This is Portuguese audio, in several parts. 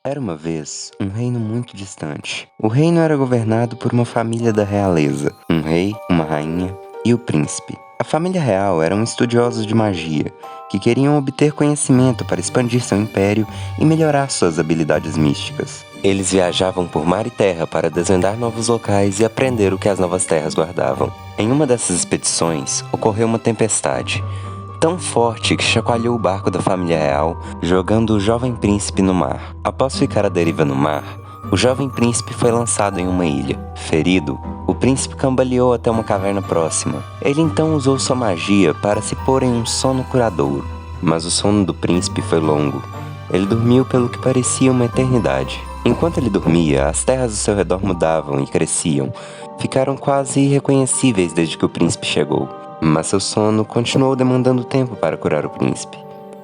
Era uma vez um reino muito distante. O reino era governado por uma família da realeza, um rei, uma rainha e o príncipe. A família real eram estudiosos de magia, que queriam obter conhecimento para expandir seu império e melhorar suas habilidades místicas. Eles viajavam por mar e terra para desvendar novos locais e aprender o que as novas terras guardavam. Em uma dessas expedições, ocorreu uma tempestade tão forte que chacoalhou o barco da família real, jogando o jovem príncipe no mar. Após ficar à deriva no mar, o jovem príncipe foi lançado em uma ilha. Ferido, o príncipe cambaleou até uma caverna próxima. Ele então usou sua magia para se pôr em um sono curadouro. Mas o sono do príncipe foi longo. Ele dormiu pelo que parecia uma eternidade. Enquanto ele dormia, as terras ao seu redor mudavam e cresciam. Ficaram quase irreconhecíveis desde que o príncipe chegou. Mas seu sono continuou demandando tempo para curar o príncipe.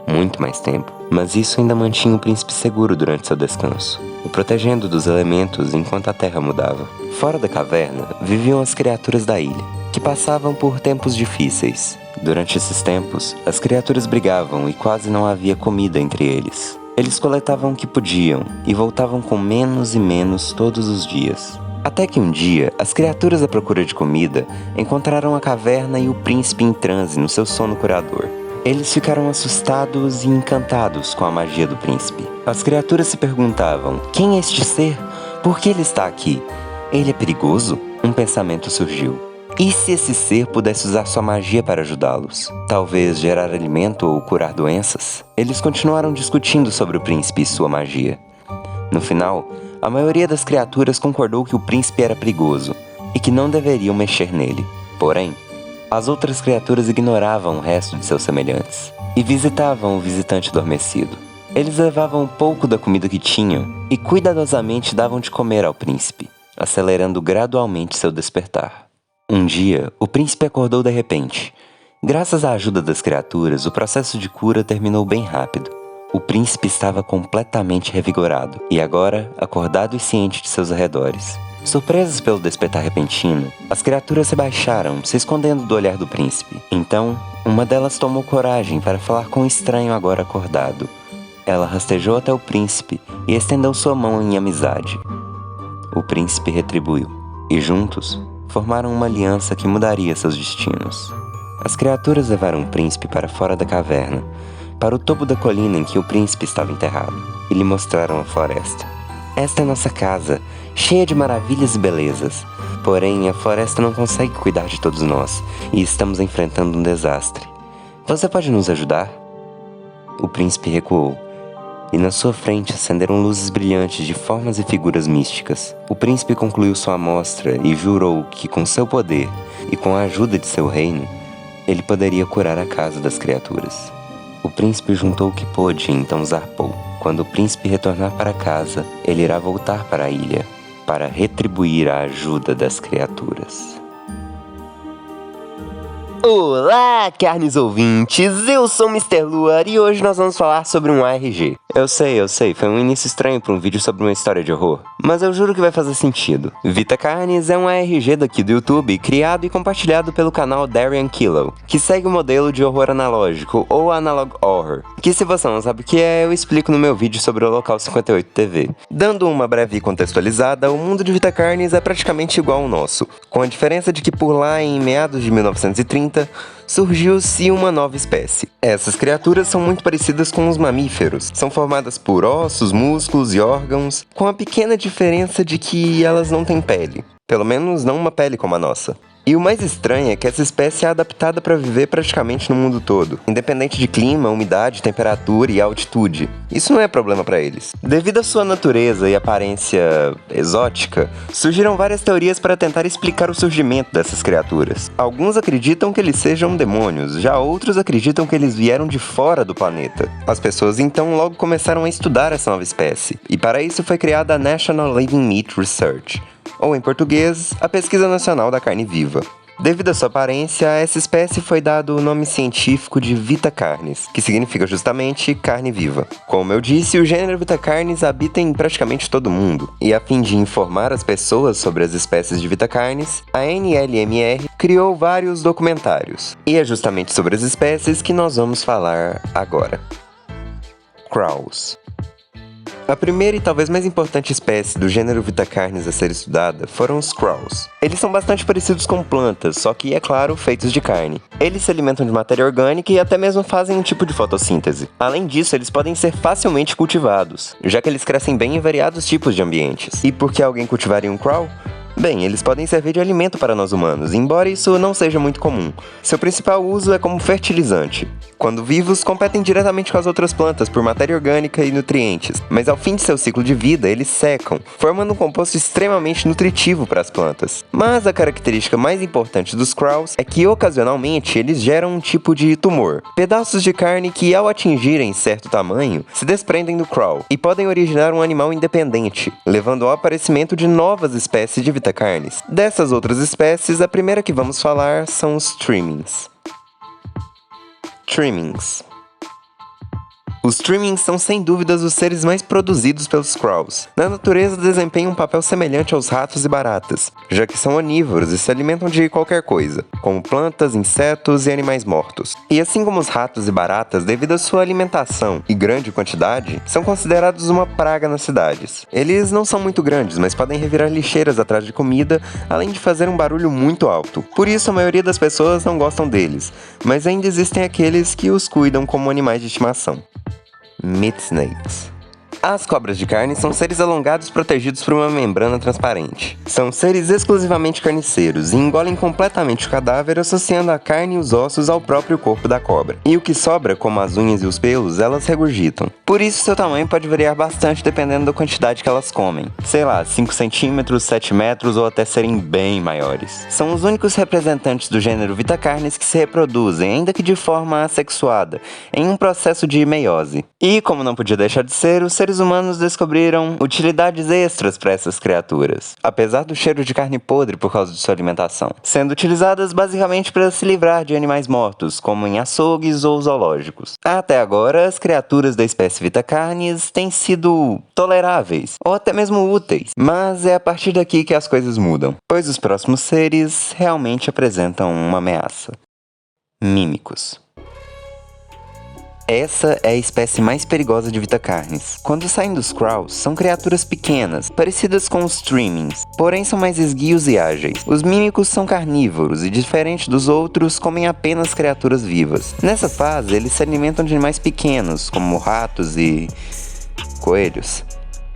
Muito mais tempo. Mas isso ainda mantinha o príncipe seguro durante seu descanso, o protegendo dos elementos enquanto a terra mudava. Fora da caverna, viviam as criaturas da ilha, que passavam por tempos difíceis. Durante esses tempos, as criaturas brigavam e quase não havia comida entre eles. Eles coletavam o que podiam e voltavam com menos e menos todos os dias. Até que um dia, as criaturas à procura de comida encontraram a caverna e o príncipe em transe no seu sono curador. Eles ficaram assustados e encantados com a magia do príncipe. As criaturas se perguntavam: quem é este ser? Por que ele está aqui? Ele é perigoso? Um pensamento surgiu. E se esse ser pudesse usar sua magia para ajudá-los? Talvez gerar alimento ou curar doenças? Eles continuaram discutindo sobre o príncipe e sua magia. No final, a maioria das criaturas concordou que o príncipe era perigoso e que não deveriam mexer nele. Porém, as outras criaturas ignoravam o resto de seus semelhantes e visitavam o visitante adormecido. Eles levavam um pouco da comida que tinham e cuidadosamente davam de comer ao príncipe, acelerando gradualmente seu despertar. Um dia, o príncipe acordou de repente. Graças à ajuda das criaturas, o processo de cura terminou bem rápido. O príncipe estava completamente revigorado e agora acordado e ciente de seus arredores. Surpresas pelo despertar repentino, as criaturas se baixaram, se escondendo do olhar do príncipe. Então, uma delas tomou coragem para falar com o estranho agora acordado. Ela rastejou até o príncipe e estendeu sua mão em amizade. O príncipe retribuiu, e juntos formaram uma aliança que mudaria seus destinos. As criaturas levaram o príncipe para fora da caverna, para o topo da colina em que o príncipe estava enterrado, e lhe mostraram a floresta. Esta é nossa casa, cheia de maravilhas e belezas. Porém, a floresta não consegue cuidar de todos nós, e estamos enfrentando um desastre. Você pode nos ajudar? O príncipe recuou, e na sua frente acenderam luzes brilhantes de formas e figuras místicas. O príncipe concluiu sua amostra e jurou que, com seu poder e com a ajuda de seu reino, ele poderia curar a casa das criaturas. O príncipe juntou o que pôde e então zarpou. Quando o príncipe retornar para casa, ele irá voltar para a ilha para retribuir a ajuda das criaturas. Olá, carnes ouvintes! Eu sou o Mr. Luar e hoje nós vamos falar sobre um ARG. Eu sei, foi um início estranho para um vídeo sobre uma história de horror, mas eu juro que vai fazer sentido. Vita Carnes é um ARG daqui do YouTube, criado e compartilhado pelo canal Darian Killow, que segue o modelo de horror analógico, ou Analog Horror, que se você não sabe o que é, eu explico no meu vídeo sobre o Local 58 TV. Dando uma breve contextualizada, o mundo de Vita Carnes é praticamente igual ao nosso, com a diferença de que por lá em meados de 1930, surgiu-se uma nova espécie. Essas criaturas são muito parecidas com os mamíferos. São formadas por ossos, músculos e órgãos, com a pequena diferença de que elas não têm pele. Pelo menos não uma pele como a nossa. E o mais estranho é que essa espécie é adaptada para viver praticamente no mundo todo, independente de clima, umidade, temperatura e altitude. Isso não é problema para eles. Devido à sua natureza e aparência exótica, surgiram várias teorias para tentar explicar o surgimento dessas criaturas. Alguns acreditam que eles sejam demônios, já outros acreditam que eles vieram de fora do planeta. As pessoas então logo começaram a estudar essa nova espécie, e para isso foi criada a National Living Meat Research, ou em português, a Pesquisa Nacional da Carne Viva. Devido à sua aparência, a essa espécie foi dado o nome científico de Vita Carnis, que significa justamente carne viva. Como eu disse, o gênero Vita Carnis habita em praticamente todo mundo, e a fim de informar as pessoas sobre as espécies de Vita Carnis, a NLMR criou vários documentários, e é justamente sobre as espécies que nós vamos falar agora. Crows. A primeira e talvez mais importante espécie do gênero Vitacarnes a ser estudada foram os Crows. Eles são bastante parecidos com plantas, só que, é claro, feitos de carne. Eles se alimentam de matéria orgânica e até mesmo fazem um tipo de fotossíntese. Além disso, eles podem ser facilmente cultivados, já que eles crescem bem em variados tipos de ambientes. E por que alguém cultivaria um Crow? Bem, eles podem servir de alimento para nós humanos, embora isso não seja muito comum. Seu principal uso é como fertilizante. Quando vivos, competem diretamente com as outras plantas por matéria orgânica e nutrientes, mas ao fim de seu ciclo de vida, eles secam, formando um composto extremamente nutritivo para as plantas. Mas a característica mais importante dos Crows é que, ocasionalmente, eles geram um tipo de tumor. Pedaços de carne que, ao atingirem certo tamanho, se desprendem do Crow e podem originar um animal independente, levando ao aparecimento de novas espécies de Vitacarnes. Dessas outras espécies, a primeira que vamos falar são os Trimmings. Os Trimmings são sem dúvidas os seres mais produzidos pelos Crows. Na natureza desempenham um papel semelhante aos ratos e baratas, já que são onívoros e se alimentam de qualquer coisa, como plantas, insetos e animais mortos. E assim como os ratos e baratas, devido à sua alimentação e grande quantidade, são considerados uma praga nas cidades. Eles não são muito grandes, mas podem revirar lixeiras atrás de comida, além de fazer um barulho muito alto. Por isso a maioria das pessoas não gostam deles, mas ainda existem aqueles que os cuidam como animais de estimação. Meat Snakes. As cobras de carne são seres alongados protegidos por uma membrana transparente. São seres exclusivamente carniceiros e engolem completamente o cadáver, associando a carne e os ossos ao próprio corpo da cobra. E o que sobra, como as unhas e os pelos, elas regurgitam. Por isso, seu tamanho pode variar bastante dependendo da quantidade que elas comem. Sei lá, 5 centímetros, 7 metros ou até serem bem maiores. São os únicos representantes do gênero Vitacarnes que se reproduzem, ainda que de forma assexuada, em um processo de meiose. E, como não podia deixar de ser, os seres humanos descobriram utilidades extras para essas criaturas, apesar do cheiro de carne podre por causa de sua alimentação, sendo utilizadas basicamente para se livrar de animais mortos, como em açougues ou zoológicos. Até agora, as criaturas da espécie Vitacarnes têm sido toleráveis, ou até mesmo úteis, mas é a partir daqui que as coisas mudam, pois os próximos seres realmente apresentam uma ameaça. Mímicos. Essa é a espécie mais perigosa de Vitacarnes. Quando saem dos Crows, são criaturas pequenas, parecidas com os Trimmings, porém são mais esguios e ágeis. Os mímicos são carnívoros e, diferente dos outros, comem apenas criaturas vivas. Nessa fase, eles se alimentam de animais pequenos, como ratos e coelhos.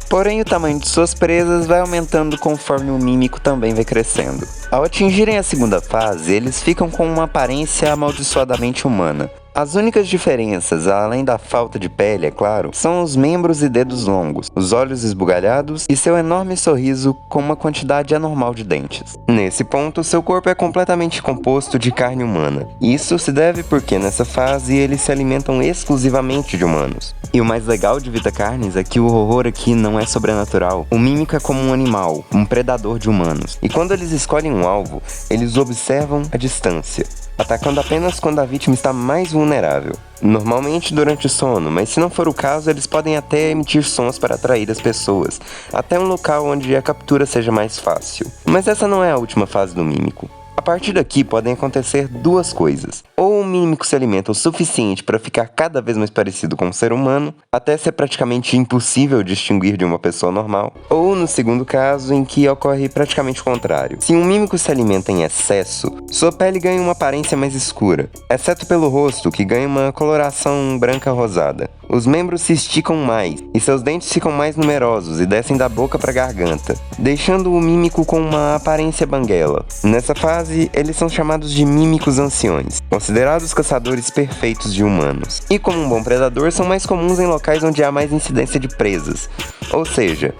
Porém, o tamanho de suas presas vai aumentando conforme o mímico também vai crescendo. Ao atingirem a segunda fase, eles ficam com uma aparência amaldiçoadamente humana. As únicas diferenças, além da falta de pele, é claro, são os membros e dedos longos, os olhos esbugalhados e seu enorme sorriso com uma quantidade anormal de dentes. Nesse ponto, seu corpo é completamente composto de carne humana. Isso se deve porque, nessa fase, eles se alimentam exclusivamente de humanos. E o mais legal de Vitacarnes é que o horror aqui não é sobrenatural. O mímico é como um animal, um predador de humanos. E quando eles escolhem um alvo, eles observam a distância, atacando apenas quando a vítima está mais vulnerável. Normalmente durante o sono, mas se não for o caso, eles podem até emitir sons para atrair as pessoas, até um local onde a captura seja mais fácil. Mas essa não é a última fase do mímico. A partir daqui podem acontecer duas coisas. Ou o mímico se alimenta o suficiente para ficar cada vez mais parecido com um ser humano, até ser praticamente impossível distinguir de uma pessoa normal. Ou no segundo caso, em que ocorre praticamente o contrário. Se um mímico se alimenta em excesso, sua pele ganha uma aparência mais escura, exceto pelo rosto, que ganha uma coloração branca-rosada. Os membros se esticam mais, e seus dentes ficam mais numerosos e descem da boca para a garganta, deixando o mímico com uma aparência banguela. Nessa fase, eles são chamados de mímicos anciões, considerados caçadores perfeitos de humanos. E como um bom predador, são mais comuns em locais onde há mais incidência de presas, ou seja,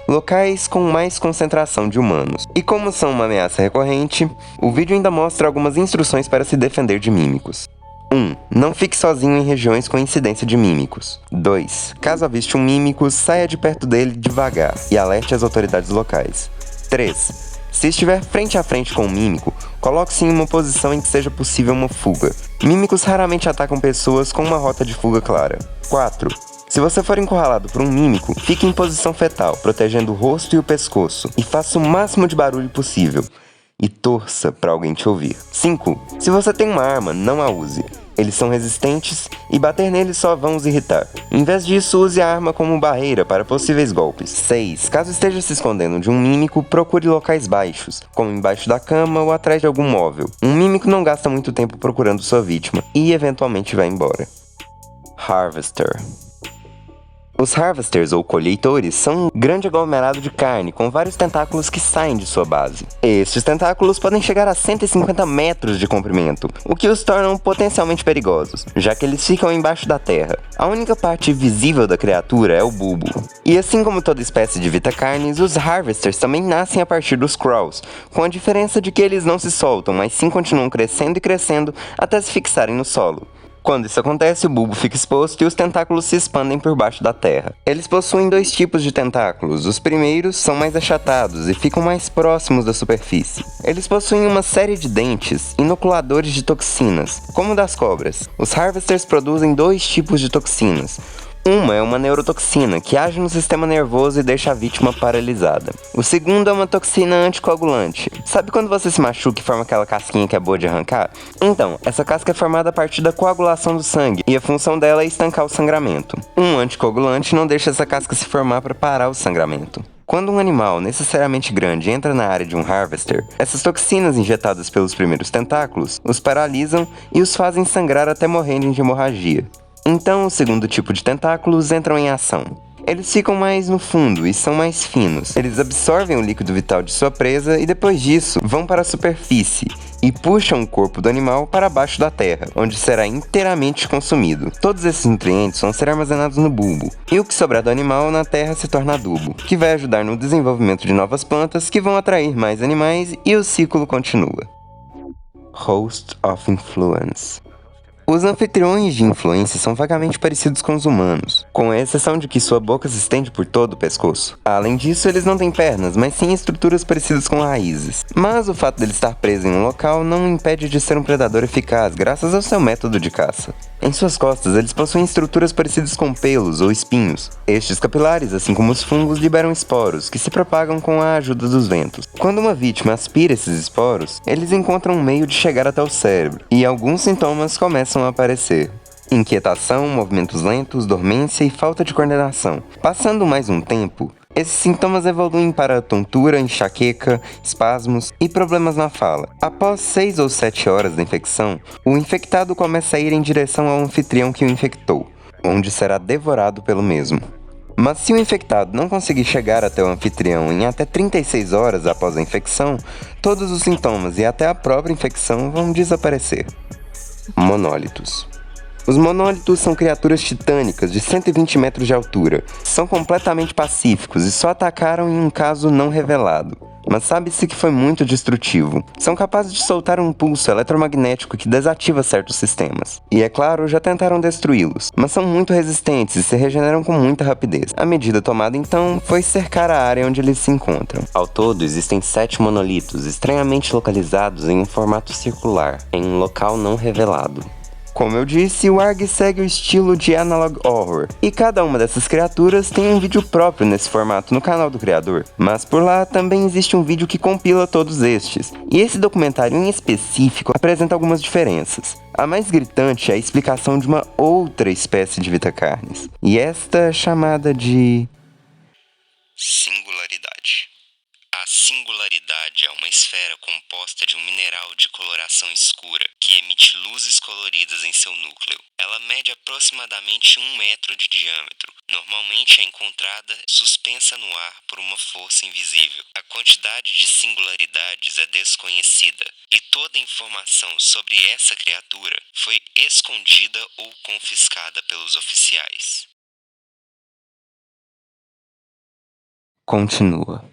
locais com mais concentração de humanos. E como são uma ameaça recorrente, o vídeo ainda mostra algumas instruções para se defender de mímicos. 1. Não fique sozinho em regiões com incidência de mímicos. 2. Caso aviste um mímico, saia de perto dele devagar e alerte as autoridades locais. 3. Se estiver frente a frente com um mímico, coloque-se em uma posição em que seja possível uma fuga. Mímicos raramente atacam pessoas com uma rota de fuga clara. 4. Se você for encurralado por um mímico, fique em posição fetal, protegendo o rosto e o pescoço, e faça o máximo de barulho possível. E torça para alguém te ouvir. 5. Se você tem uma arma, não a use. Eles são resistentes e bater neles só vão os irritar. Em vez disso, use a arma como barreira para possíveis golpes. 6. Caso esteja se escondendo de um mímico, procure locais baixos, como embaixo da cama ou atrás de algum móvel. Um mímico não gasta muito tempo procurando sua vítima e eventualmente vai embora. Harvester. Os harvesters, ou colheitores, são um grande aglomerado de carne com vários tentáculos que saem de sua base. Estes tentáculos podem chegar a 150 metros de comprimento, o que os tornam potencialmente perigosos, já que eles ficam embaixo da terra. A única parte visível da criatura é o bulbo. E assim como toda espécie de vita-carnes, os harvesters também nascem a partir dos crawls, com a diferença de que eles não se soltam, mas sim continuam crescendo e crescendo até se fixarem no solo. Quando isso acontece, o bulbo fica exposto e os tentáculos se expandem por baixo da terra. Eles possuem dois tipos de tentáculos. Os primeiros são mais achatados e ficam mais próximos da superfície. Eles possuem uma série de dentes inoculadores de toxinas, como o das cobras. Os harvesters produzem dois tipos de toxinas. Uma é uma neurotoxina, que age no sistema nervoso e deixa a vítima paralisada. O segundo é uma toxina anticoagulante. Sabe quando você se machuca e forma aquela casquinha que é boa de arrancar? Então, essa casca é formada a partir da coagulação do sangue, e a função dela é estancar o sangramento. Um anticoagulante não deixa essa casca se formar para parar o sangramento. Quando um animal necessariamente grande entra na área de um harvester, essas toxinas injetadas pelos primeiros tentáculos os paralisam e os fazem sangrar até morrerem de hemorragia. Então, o segundo tipo de tentáculos entram em ação. Eles ficam mais no fundo e são mais finos. Eles absorvem o líquido vital de sua presa e depois disso vão para a superfície e puxam o corpo do animal para baixo da terra, onde será inteiramente consumido. Todos esses nutrientes vão ser armazenados no bulbo, e o que sobrar do animal na terra se torna adubo, que vai ajudar no desenvolvimento de novas plantas que vão atrair mais animais e o ciclo continua. Host of Influence. Os anfitriões de influência são vagamente parecidos com os humanos, com a exceção de que sua boca se estende por todo o pescoço. Além disso, eles não têm pernas, mas sim estruturas parecidas com raízes. Mas o fato dele estar preso em um local não o impede de ser um predador eficaz, graças ao seu método de caça. Em suas costas, eles possuem estruturas parecidas com pelos ou espinhos. Estes capilares, assim como os fungos, liberam esporos, que se propagam com a ajuda dos ventos. Quando uma vítima aspira esses esporos, eles encontram um meio de chegar até o cérebro, e alguns sintomas começam a aparecer. Inquietação, movimentos lentos, dormência e falta de coordenação. Passando mais um tempo, esses sintomas evoluem para tontura, enxaqueca, espasmos e problemas na fala. Após 6 ou 7 horas da infecção, o infectado começa a ir em direção ao anfitrião que o infectou, onde será devorado pelo mesmo. Mas se o infectado não conseguir chegar até o anfitrião em até 36 horas após a infecção, todos os sintomas e até a própria infecção vão desaparecer. Monólitos. Os monólitos são criaturas titânicas de 120 metros de altura. São completamente pacíficos e só atacaram em um caso não revelado. Mas sabe-se que foi muito destrutivo. São capazes de soltar um pulso eletromagnético que desativa certos sistemas. E é claro, já tentaram destruí-los, mas são muito resistentes e se regeneram com muita rapidez. A medida tomada então foi cercar a área onde eles se encontram. Ao todo, existem 7 monolitos estranhamente localizados em um formato circular, em um local não revelado. Como eu disse, o ARG segue o estilo de Analog Horror, e cada uma dessas criaturas tem um vídeo próprio nesse formato no canal do criador, mas por lá também existe um vídeo que compila todos estes, e esse documentário em específico apresenta algumas diferenças. A mais gritante é a explicação de uma outra espécie de vita-carnes, e esta é chamada de singularidade. A singularidade é uma esfera composta de um mineral de coloração escura que emite luzes coloridas em seu núcleo. Ela mede aproximadamente 1 metro de diâmetro. Normalmente é encontrada suspensa no ar por uma força invisível. A quantidade de singularidades é desconhecida e toda informação sobre essa criatura foi escondida ou confiscada pelos oficiais. Continua.